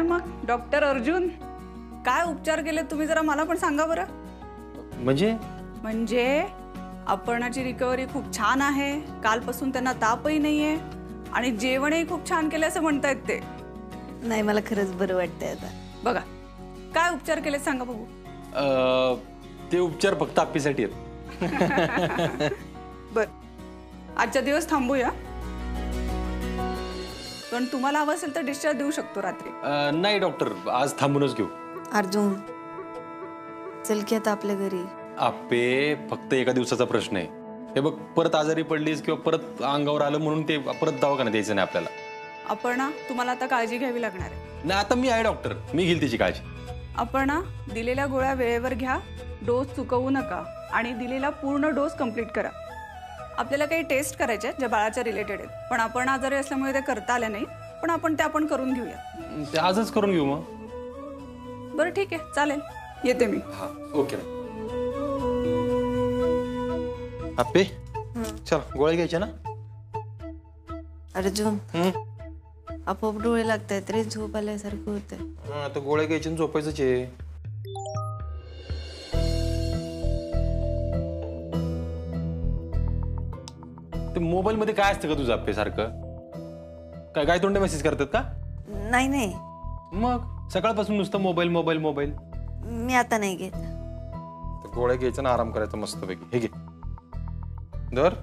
काय मग डॉक्टर अर्जुन, काय उपचार केले तुम्ही जरा मला पण सांगा बरं. म्हणजे अपर्णाची रिकव्हरी खूप छान आहे, कालपासून त्यांना तापही नाहीये आणि जेवणही खूप छान केले असं म्हणतायत ते. नाही, मला खरंच बरं वाटतंय आता. बघा काय उपचार केले सांगा बघू. ते उपचार फक्त आप्पीसाठी आहेत. बर, आजच्या दिवस थांबूया, पण तुम्हाला हवं असेल तर डिस्चार्ज देऊ शकतो रात्री. नाही डॉक्टर, आज थांबूनच घेऊ. अर्जुन चल की आता आपल्या घरी. आप्पे फक्त एका दिवसाचा प्रश्न आहे. हे बघ, परत आजारी पडलीस किंवा परत अंगावर आलं म्हणून ते परत दवाखान्यात यायचं नाही आपल्याला. अपर्णा, तुम्हाला आता काळजी घ्यावी लागणार आहे. नाही, आता मी आहे डॉक्टर, मी घेईल तिची काळजी. अपर्णा, दिलेल्या गोळ्या वेळेवर घ्या, डोस चुकवू नका आणि दिलेला पूर्ण डोस कंप्लीट करा. आपल्याला काही टेस्ट करायच्या ज्या बाळाच्या रिलेटेड आहेत, पण आपण आजारी असल्यामुळे ते करता आल्या नाही, पण आपण त्या पण करून घेऊया. ते आजच करून घेऊ मग. बरं ठीक आहे, चालेल, येते मी. हा, ओके. आप्पे चल, गोळ्या घ्यायच्या ना. अर्जुन आपोआप डोळे लागतायत रे, झोप आल्यासारखं होतंय. आता गोळ्या घ्यायच्या झोपायचंच आहे. ते मोबाईल मध्ये काय असतं का तुझं आप्पे सारखं? काय तोंडे मेसेज करतात का? नाही नाही, मग सकाळपासून नुसतं मोबाईल मोबाईल मोबाईल. मी आता नाही घेत. गोळ्या घ्यायचा ना, आराम करायचा मस्तपैकी. हे घे दर.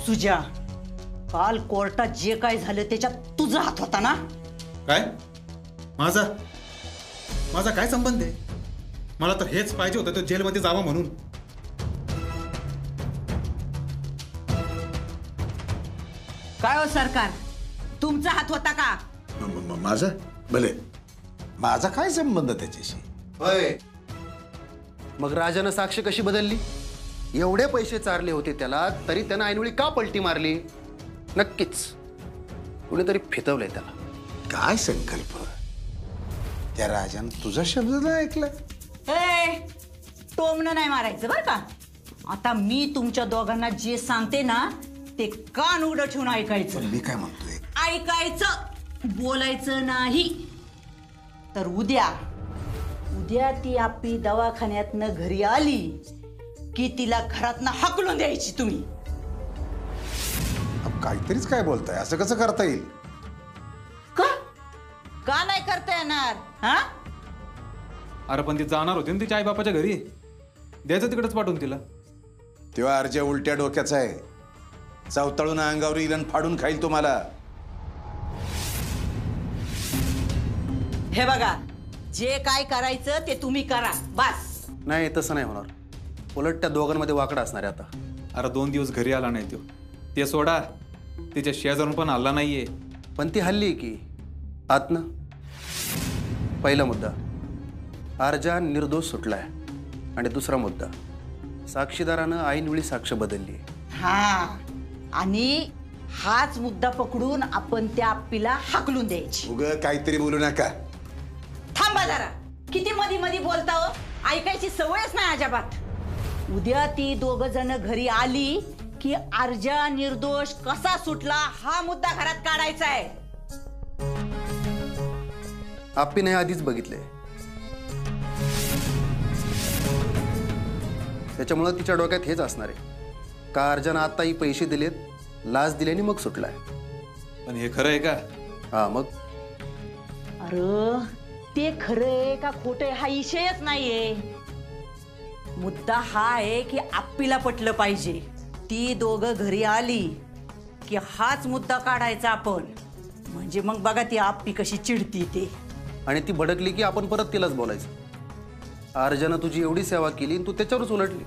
सुजा, काल कोर्टात जे काय झालं त्याच्यात तुझा हात होता ना? काय? माझा काय संबंध आहे? मला तर हेच पाहिजे होतं, तो जेलमध्ये जावा म्हणून. काय हो सरकार, तुमचा हात होता का? माझा भले, माझा काय संबंध त्याच्याशी? होय, मग राजानं साक्ष कशी बदलली? एवढे पैसे चारले होते त्याला, तरी त्यानं ऐनवेळी का पलटी मारली? नक्कीच कुणीतरी फितवलंय त्याला. काय संकल्प? त्या राजानं तुझा शब्द नाही ऐकला. टोमणं नाही मारायचं बरं का. आता मी तुमच्या दोघांना जे सांगते ना, ते कान उघडं ठेवून ऐकायचं. मी काय म्हणतोय? ऐकायचं, बोलायचं नाही. तर उद्या ती आपली दवाखान्यातनं घरी आली की तिला घरातनं हाकलून द्यायची तुम्ही. काहीतरीच काय बोलताय? असं कसं करता येईल? का नाही करता येणार? हा, अरे पण ती जाणार होती ना तिच्या आई बापाच्या घरी, द्यायचं तिकडेच पाठवून तिला. तेव्हा अर्ज्या उलट्या डोक्याचा आहे, चवताळून अंगावर इलन फाडून खाईल तुम्हाला. हे बघा, जे काय करायचं ते तुम्ही करा, बस. नाही, तसं नाही होणार. उलट त्या दोघांमध्ये वाकडा असणार आहे आता. अरे 2 दिवस घरी आला नाही तो, ते सोडा, तिच्या शेजारून पण हल्ला नाहीये. पण ती हल्ली की आतनं. पहिला मुद्दा, अर्जा निर्दोष सुटलाय. आणि दुसरा मुद्दा, साक्षीदारानं ऐनवेळी साक्ष बदलली. हा, आणि हाच मुद्दा पकडून आपण त्या आप्पीला हाकलून द्यायची. उग काहीतरी बोलू नका. थांबा जरा, किती मधी मधी बोलता हो? ऐकायची सवयच नाही अजिबात. उद्या ती दोघं जण घरी आली की अर्जा निर्दोष कसा सुटला हा मुद्दा घरात काढायचा आहे. आप्पीने आधीच बघितले, त्याच्यामुळे तिच्या डोक्यात हेच असणार आहे का अर्जानं आताही पैसे दिलेत, लाच दिल्याने मग सुटलाय. पण हे खरं आहे का? हा, मग अरे ते खरंय का खोटं हा विषयच नाहीये. मुद्दा हा आहे की आप्पीला पटलं पाहिजे. ती दोघं घरी आली की हाच मुद्दा काढायचा आपण, म्हणजे मग बघा ती आप्पी कशी चिडती ते. आणि ती भडकली की आपण परत तिलाच बोलायचं, अर्जानं तुझी एवढी सेवा केली आणि तू त्याच्यावरच उलटली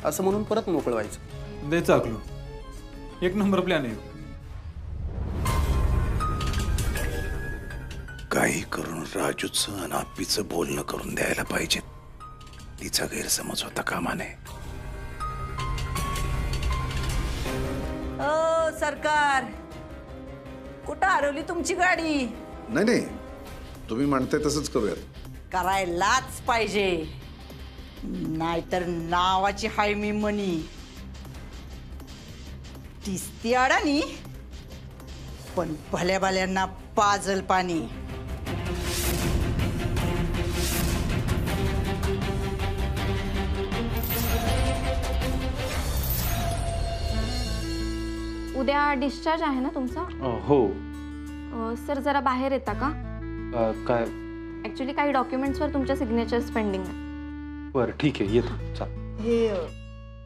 असं म्हणून परत मोकळं व्हायचं. द्यायचं आकलून. एक नंबर प्लॅन आहे. काही करून राजूचं आणि आप्पीचं बोलणं करून द्यायला पाहिजे. तिचा गैरसमज होता कामा नये. ओ सरकार, कुठं हरवली तुमची गाडी? नाही नाही, तुम्ही म्हणताय तसंच करूयात. करायलाच पाहिजे, नाहीतर नावाची हाय मी मनी. दिसती अडाणी, पण भल्या भल्यांना पाजल पाणी. उद्या डिस्चार्ज आहे ना तुमचा? हो. सर जरा बाहेर येता का? काय? ॲक्च्युली काही डॉक्युमेंट्सवर तुमच्या सिग्नेचर्स पेंडिंग आहे. बरं ठीक आहे, येतो. चाल. हे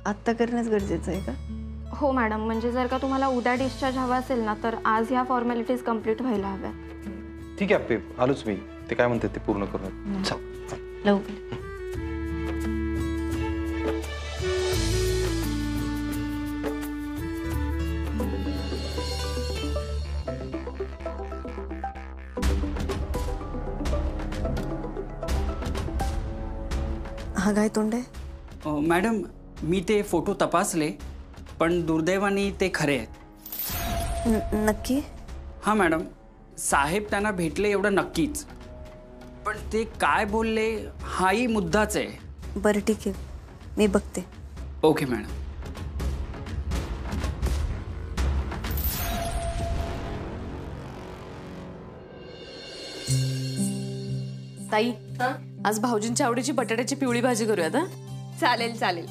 आत्ता करणंच गरजेचं आहे का? हो मॅडम, म्हणजे जर का तुम्हाला उद्या डिस्चार्ज हवा असेल ना तर आज ह्या फॉर्मॅलिटीज कम्प्लीट व्हायला हव्या. ठीक आहे आप्पे, आलोच मी. ते काय म्हणतात ते पूर्ण करून. चाल. लवकर. हा काय तोंड आहे? मॅडम, मी ते फोटो तपासले, पण दुर्दैवाने ते खरे आहेत. नक्की? हां मॅडम, साहेब त्यांना भेटले एवढं नक्कीच, पण ते काय बोलले हाही मुद्दाच आहे. बरं ठीक आहे, मी बघते. Okay madam. ताई, आज भाऊजींच्या आवडीची बटाट्याची पिवळी भाजी करूयात. चालेल चालेल.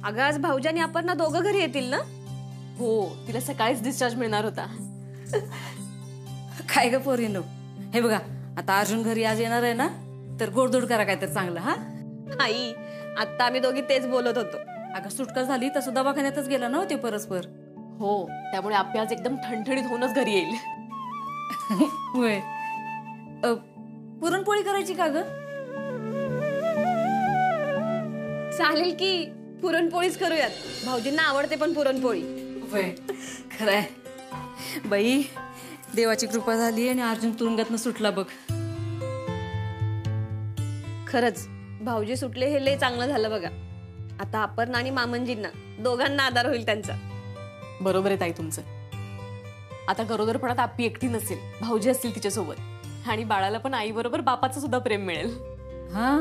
अगं आज भाऊजानी आपण ना दोघं घरी येतील ना? हो, तिला सकाळीच डिस्चार्ज मिळणार होता. काय ग पोरीनो, हे बघा आता अर्जुन घरी आज येणार आहे ना, तर गोडधोड करा काय तर चांगलं. हा आई, आता आम्ही दोघी तेच बोलत होतो. अगं सुटका झाली तसं दवाखान्यातच गेला ना ते परस्पर. हो, त्यामुळे आपली आज एकदम ठणठणीत होऊनच घरी येईल. होय. पुरणपोळी करायची का ग? चालेल की, पुरणपोळीच करूयात. भाऊजींना आवडते पण पुरणपोळी. होय, खरंय. बाई, देवाची कृपा झाली आणि अर्जुन तुरुंगातनं सुटला बघ. खरंच भाऊजी सुटले हे लय चांगलं झालं बघा. आता आपण आणि मामनजींना दोघांना आधार होईल त्यांचा. बरोबर आहे ताई तुमचं. आता गरोदरपणात आपली एकटी नसेल, भाऊजी असतील तिच्यासोबत, आणि बाळाला पण आई बरोबर बापाचं सुद्धा प्रेम मिळेल. हा,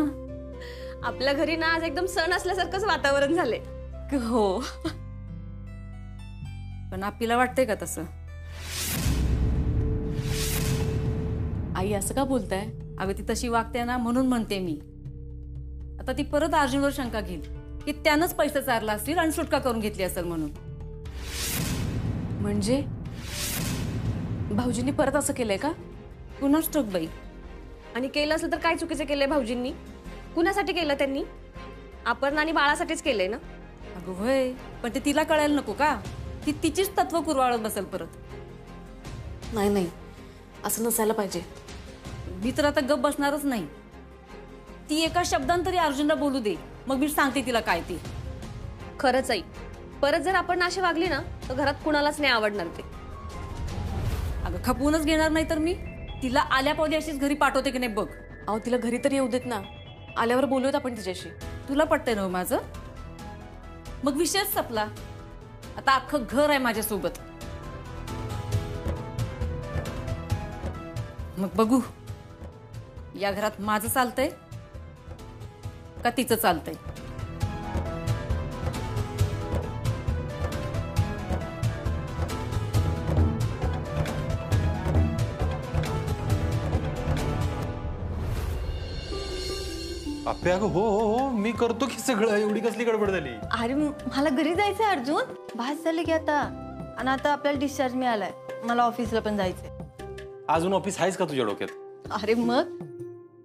आपल्या घरी ना आज एकदम सण असल्यासारखंच वातावरण झालंय. हो, पण आपल्याला वाटतंय का तसं? आई असं का बोलताय? अगं ती तशी वागते ना म्हणून म्हणते मी. आता ती परत अर्जुनवर शंका घेईल की त्यानंच पैसे चारला असतील आणि सुटका करून घेतली असेल म्हणून. म्हणजे भाऊजींनी परत असं केलंय का? कुणाच ठाऊक बाई. आणि केलं असलं तर काय चुकीचं केलंय भाऊजींनी? कुणासाठी केलं त्यांनी? आपण आणि बाळासाठीच केलंय ना? अगं होय, पण ते तिला कळायला नको का? ती तिचीच तत्व कुरवाळत बसेल परत. नाही नाही, असं नसायला पाहिजे. मी तर आता गप बसणारच नाही. ती एका शब्दांत तरी अर्जुनला बोलू दे, मग मी सांगते तिला काय ती. खरंच आई, परत जर आपण अशी वागली ना तर घरात कुणालाच नाही आवडणार ते. अगं खपवूनच घेणार नाही तर मी तिला आल्या पावली अशीच घरी पाठवते की नाही बघ. अहो, तिला घरी तरी येऊ देत ना, आल्यावर बोलूयात आपण तिच्याशी. तुला पटतंय ना माझं? मग विषयच संपला. आता अख्खं घर आहे माझ्यासोबत. मग बघू या घरात माझं चालतंय का तिचं चालतंय. आप्पे अगं हो हो हो, मी करतो की सगळं. एवढी कसली गडबड झाली? अरे मला घरी जायचंय अर्जुन. भास झाले की आता. आणि आता आपल्याला डिस्चार्ज मिळालाय, मला ऑफिसला पण जायचंय. अजून ऑफिस आहेच का तुझ्या डोक्यात? अरे मग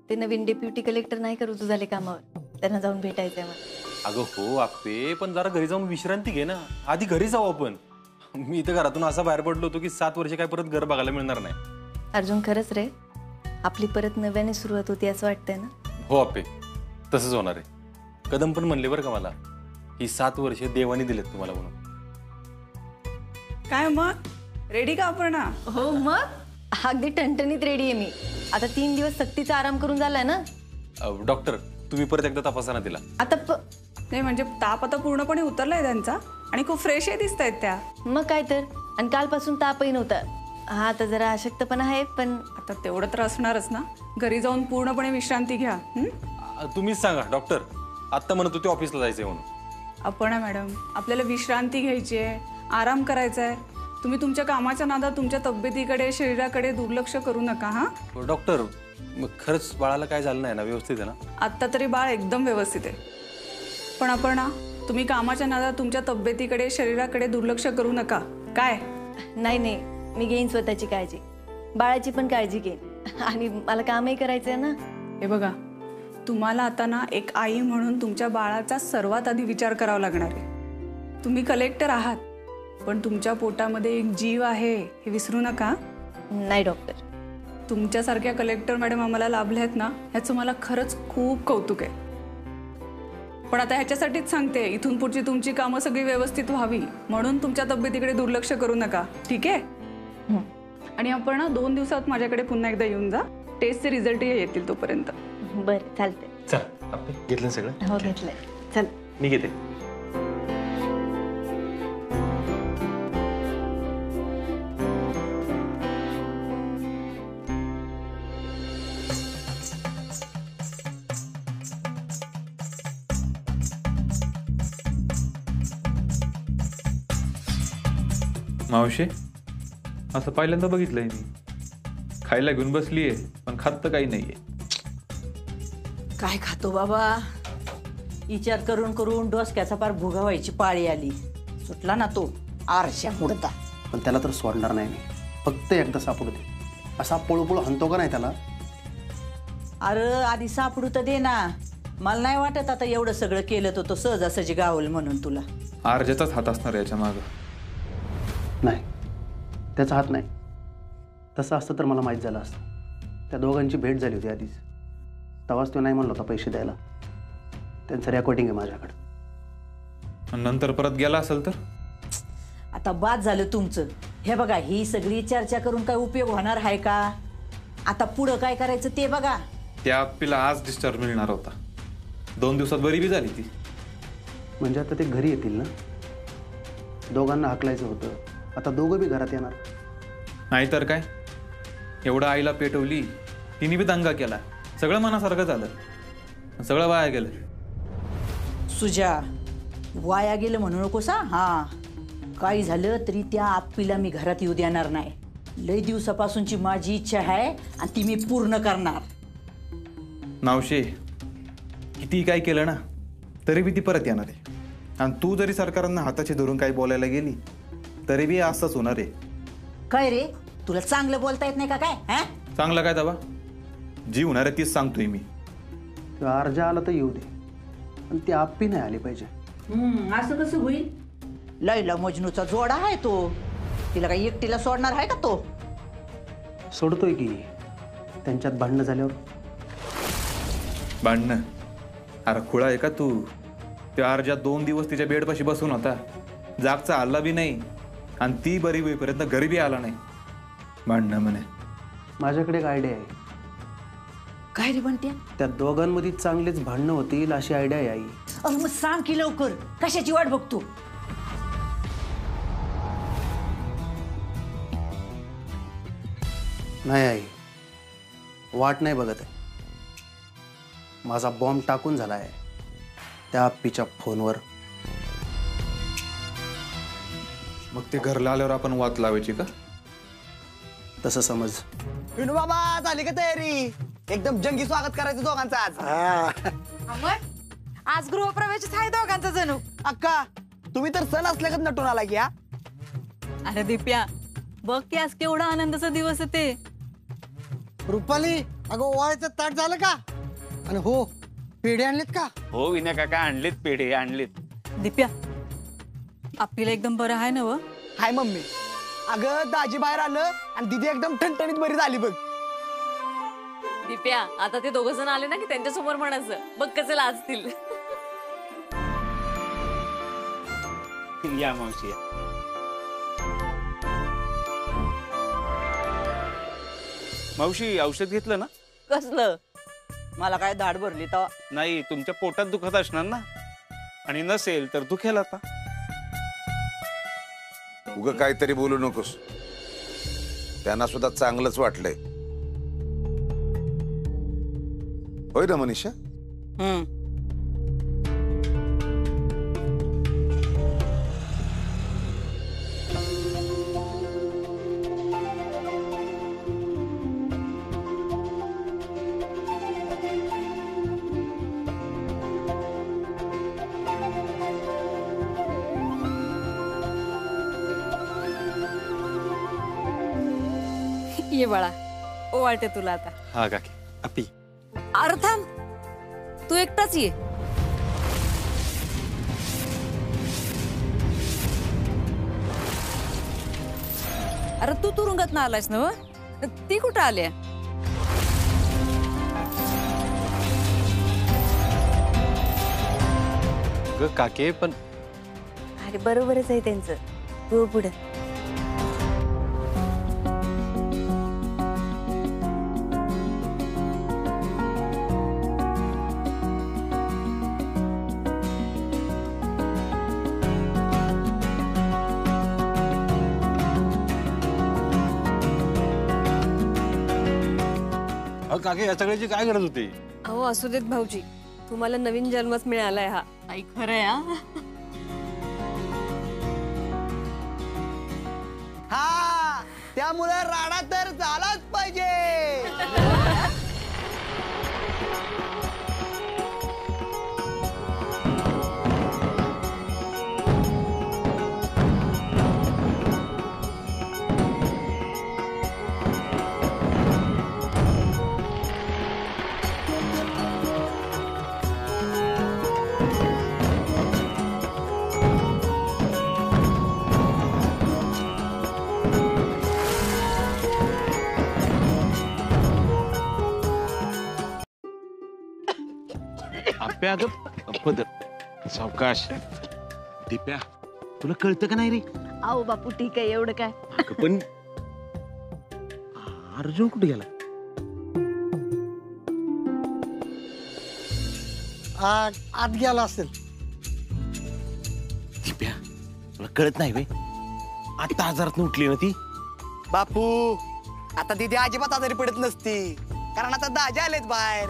ते नवीन डेप्युटी कलेक्टर नाही करू तू झाले कामावर, त्यांना जाऊन भेटायचंय मला. अगं हो आप्पे, पण जरा घरी जाऊन विश्रांती घे ना. आधी घरी जाऊ आपण. मी इथं घरातून असा बाहेर पडलो होतो की 7 वर्ष काय परत घर बघायला मिळणार नाही. अर्जुन खरंच रे, आपली परत नव्याने सुरुवात होती असं वाटतंय ना? हो आप्पे, तसंच होणार आहे. कदम पण म्हणले बरं का मला, ही 7 वर्ष देवाने दिलेत तुम्हाला म्हणून. काय मग रेडी का अपर्णा? हो मग अगदी टणटणीत रेडी आहे मी. आता 3 दिवस सक्तीचा आराम करून झालाय ना. डॉक्टर, तुम्ही परत एकदा तपासा ना तिला. आता नाही म्हणजे ताप आता पूर्णपणे उतरलाय त्यांचा आणि खूप फ्रेशही दिसत आहेत त्या. मग काय तर, आणि कालपासून तापही नव्हता. हा आता जरा अशक्तपणा आहे, पण आता तेवढं तर असणारच ना. घरी जाऊन पूर्णपणे विश्रांती घ्या. तुम्हीच सांगा डॉक्टर, आत्ता म्हणत होते ऑफिसला जायचंय म्हणून. आपण मॅडम, आपल्याला विश्रांती घ्यायची आहे, आराम करायचा आहे. तुम्ही तुमच्या कामाच्या नादात तुमच्या तब्येतीकडे शरीराकडे दुर्लक्ष करू नका. हा डॉक्टर, मग खरंच बाळाला काय झालं नाही ना? व्यवस्थित आहे ना? आत्ता तरी बाळ एकदम व्यवस्थित आहे. पण आपण तुम्ही कामाच्या नादात तुमच्या तब्येतीकडे शरीराकडे दुर्लक्ष करू नका. काय? नाही नाही, मी घेईन स्वतःची काळजी, बाळाची पण काळजी घेईन, आणि मला कामही करायचंय ना. हे बघा, तुम्हाला आता ना एक आई म्हणून तुमच्या बाळाचा सर्वात आधी विचार करावा लागणार आहे. तुम्ही कलेक्टर आहात, पण तुमच्या पोटामध्ये एक जीव आहे हे विसरू नका. नाही डॉक्टर, तुमच्यासारख्या कलेक्टर मॅडम आम्हाला लाभल्या आहेत ना, ह्याचं मला खरंच खूप कौतुक आहे. पण आता ह्याच्यासाठीच सांगते, इथून पुढची तुमची कामं सगळी व्यवस्थित व्हावी म्हणून तुमच्या तब्येतीकडे दुर्लक्ष करू नका. ठीक आहे? आणि आपण 2 दिवसात माझ्याकडे पुन्हा एकदा येऊन जा. टेस्टचे रिझल्ट येतील तोपर्यंत. बरं, चालतंय. चल, आपण घेतलं सगळं? हो, घेतलंय. चल, मी घेते. मावशे, असं पहिल्यांदा बघितलंय मी. खायला घेऊन बसलीये, पण खात तर काही नाहीये. काय खातो बाबा? विचार करून करून डोसक्याचा पार भुगा व्हायची पाळी आली. सुटला ना तो आरशा मुडता. पण त्याला तर सोडणार नाही मी. फक्त एकदा सापडू दे. असा पळूपळू हणतो का नाही त्याला? अरे आधी सापडू तर दे ना. मला नाही वाटत आता एवढं सगळं केलं तर तो सहजासहजी गावल म्हणून तुला. आरजाचाच हात असणार याच्या मागं. नाही, त्याचा हात नाही. तसं असतं तर मला माहीत झालं असतं. त्या दोघांची भेट झाली होती आधीच. तेव्हाच तो नाही म्हणला होता पैसे द्यायला. त्यांचं रेकॉर्डिंग आहे माझ्याकडं. नंतर परत गेला असेल तर? आता बाद झालं तुमचं. हे बघा, ही सगळी चर्चा करून काय उपयोग होणार आहे का? आता पुढं काय करायचं ते बघा. त्या आप्पीला आज डिस्चार्ज मिळणार होता. 2 दिवसात बरी बी झाली ती. म्हणजे आता ते घरी येतील ना? दोघांना हाकलायचं होतं. आता दोघं बी घरात येणार. नाहीतर काय, एवढं आईला पेटवली, तिने बी दंगा केला. सगळं मनासारखं झालं, सगळं वाया गेलं. सुजा, वाया गेलं म्हणू नकोस. हा, काही झालं तरी त्या आप्पीला मी घरात येऊ देणार नाही. लय दिवसापासूनची माझी इच्छा आहे आणि ती मी पूर्ण करणार. मावशे, किती काय केलं ना तरी बी ती परत येणार आहे. आणि तू जरी सरकारांना हाताची धरून काही बोलायला गेली तरी बी असंच होणार आहे. काय रे, तुला चांगलं बोलता येत नाही का काय? हा, चांगलं काय दाबा? जी होणार आहे तीच सांगतोय मी. अर्जा आला तर येऊ दे, पण ती आप्पी नाही आली पाहिजे. असं कसं होईल? लैला मजनूचा जोडा आहे तो. तिला काही एकटीला सोडणार आहे का तो? सोडतोय की. त्यांच्यात भांडणं झाल्यावर. भांडणं? अरे खुळा आहे का तू? त्या अर्जा 2 दिवस तिच्या बेडपाशी बसून होता. जागचा हल्ला बी नाही आणि ती बरी होईपर्यंत घरी बी आला नाही. भांडणं म्हणे. माझ्याकडे एक आयडिया आहे. काय रे म्हणत्या? त्या दोघांमध्ये चांगलेच भांडणं होतील अशी आयडिया आहे आई. मग सांग की लवकर, कशाची वाट बघतो? नाही आई, वाट नाही बघत आहे. माझा बॉम्ब टाकून झाला आहे त्या आप्पीच्या फोनवर. मग ते घरला आल्यावर आपण वात लावायची का? तसं समज. विनू बाबा, झाली का तयारी? एकदम जंगी स्वागत करायचं दोघांचं आज. आज गृहप्रवेशच आहे दोघांचा जणू. अक्का, तुम्ही तर सण असल्यागत नटून आला की. अरे दिप्या, बघ की आज केवढा आनंदाचा दिवस आहे ते. रुपाली, अगं ओवाळ्याचं ताट झालं का? आणि हो, पेढे आणलेत का? हो विनय काका, आणलीत पेढे आणलीत. दिप्या, आपल्याला एकदम बरं आहे ना? व हाय मम्मी. अगं दाजी बाहेर आलं आणि दीदी एकदम ठणठणीत बरी झाली बघ. दिप्या, आता ते 2 जण आले ना की त्यांच्या समोर म्हणायचं, बघ कसे लाजतील. या मावशी. मावशी, औषध घेतलं ना? कसलं? मला काय धाड भरली तर नाही, तुमच्या पोटात दुखत असणार ना, आणि नसेल तर दुखेल आता. उगं काहीतरी बोलू नकोस, त्यांना सुद्धा चांगलंच वाटलंय. होय ना मनीषा? ये बाळा, ओवाळते तुला आता. हा काकी. आपी अरे थांब, तू एकटाच ये. अरे तू तुरुंगात ना आलायस ना, ती कुठं आल्या? काके पण अरे बरोबरच आहे त्यांचं. तू पुढे. काके या सगळ्याची काय गरज होती? अहो असू देत भाऊजी, तुम्हाला नवीन जन्मच मिळालाय हा. आई खरंय हा. हा, त्यामुळे राडा तर झालाच पाहिजे. आप्या अगं पदर सावकाश. दिप्या तुला कळतं का नाही रे? आओ बापू ठीक आहे, एवढं काय. पण अर्जुन कुठे गेला? आत गेला असेल. दिप्या तुला कळत नाही वे, आता आजारात उठली ना ती. बापू आता तिथे अजिबात आजारी पडत नसती, कारण आता दाजा आलेत बाहेर.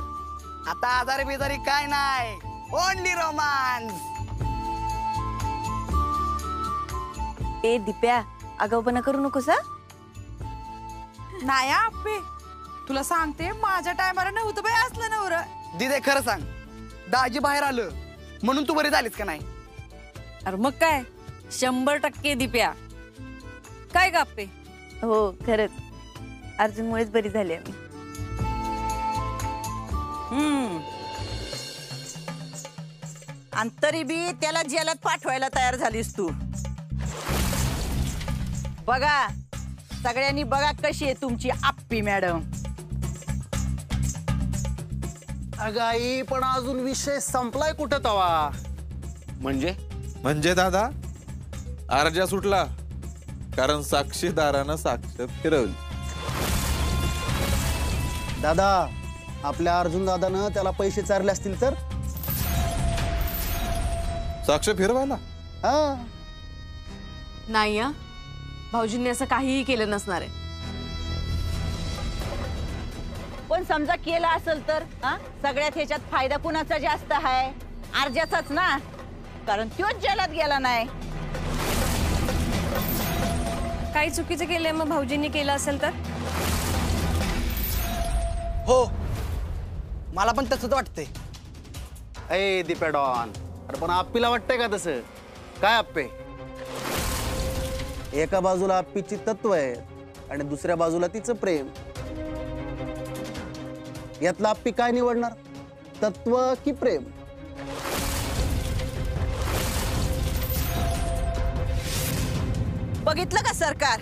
आता आजारी बिजारी काय नाही, ओनली रोमांस. ए दिप्या, आगाऊपणा करू नकोस हा. नाही आप्पे, तुला सांगते माझ्या टायमाला नव्हतं बाई असलं नवरं. दिदे खरं सांग, दाजी बाहेर आलं म्हणून तू बरी झालीस का नाही? अरे मग काय, 100% दिप्या. काय गप्पे? हो खरंच, अर्जुनमुळेच बरी झाली आम्ही. आणि तरी बी त्याला जेलात पाठवायला तयार झालीस तू. बघा सगळ्यांनी बघा कशी आहे तुमची आप्पी मॅडम. अगं आई, पण अजून विषय संपलाय कुठं तवा? म्हणजे दादा अर्जा सुटला, कारण साक्षीदारानं साक्ष फिरवली. दादा, आपल्या अर्जुन दादानं त्याला पैसे चारले असतील तर साक्ष फिरवायला? हा, नाही हा, भाऊजींनी असं काहीही केलं नसणार आहे. पण समजा केलं असेल तर सगळ्यात ह्याच्यात फायदा कुणाचा जास्त आहे? अर्जाचाच ना, कारण तोच जेलात गेला नाही. काही चुकीचं केलंय मग भाऊजींनी केलं असेल तर? हो, मला पण तसंच वाटतंय. ए दिप्या डॉन, अरे पण आप्पीला वाटतंय का तसं? काय आप्पे, एका बाजूला आप्पीची तत्व आहे आणि दुसऱ्या बाजूला तिचं प्रेम. यातला आप्पी काय निवडणार, तत्व की प्रेम? बघितलं का सरकार,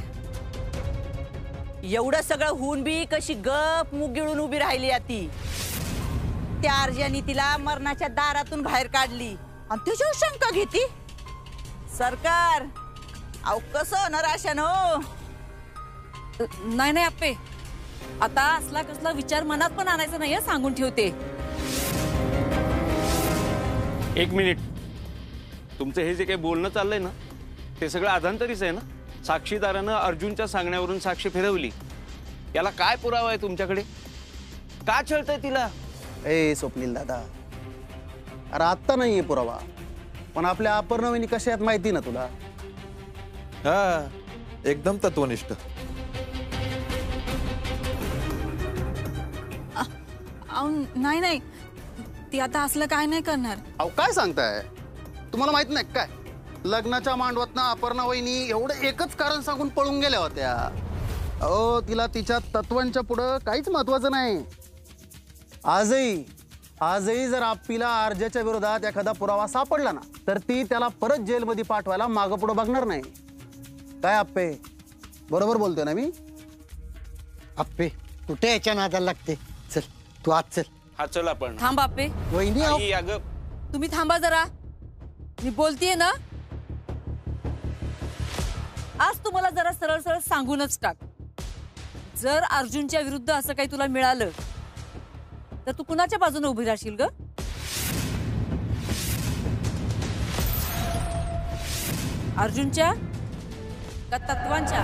एवढं सगळं होऊन बी कशी गप मुग गिळून उभी राहिली ती. त्या अर्जानी तिला मरणाच्या दारातून बाहेर काढली आणि तुझ्यावर शंका घेती सरकार. अहो कसं होणार अशानं? नाही नाही आप्पे, आता असला कसला विचार मनात पण आणायचा नाही, सांगून ठेवते. एक मिनिट. तुमचं हे जे काही बोलणं चाललंय ना ते सगळं अधांतरीच आहे ना. साक्षीदारानं अर्जुनच्या सांगण्यावरून साक्षी फिरवली. याला काय पुरावा आहे तुमच्याकडे? का छळतंय तिला? ए स्वप्नील दादा, अरे आत्ता नाहीये पुरावा, पण आपल्या अपर्णवहिनी कशा आहेत माहिती ना तुला. हा, एकदम तत्वनिष्ठ. नाही नाही, ती आता असलं काय नाही करणार. अहो काय सांगताय, तुम्हाला माहित नाही काय? लग्नाच्या मांडवातनं अपर्णा वहिनी एवढं एकच कारण सांगून पळून गेल्या होत्या. अहो तिला तिच्या तत्वांच्या पुढं काहीच महत्वाचं नाही. आजही जर आप्पीला आर्जाच्या विरोधात एखादा पुरावा सापडला ना तर ती त्याला परत जेलमध्ये पाठवायला मागं पुढं बघणार नाही. काय आप्पे, बरोबर बोलतोय ना मी? आप्पे कुठे याच्या नादाला लागते? चल तू आज चल. हा चल आपण. थांब आप्पे, वहिनी अहो, आई, अगं तुम्ही थांबा जरा. मी बोलतीये ना. आज तुम्हाला जरा सरळ सरळ सांगूनच टाक, जर अर्जुनच्या विरुद्ध असं काही तुला मिळालं तर तू कुणाच्या बाजूने उभी राहशील ग? अर्जुनच्या का तत्वांच्या?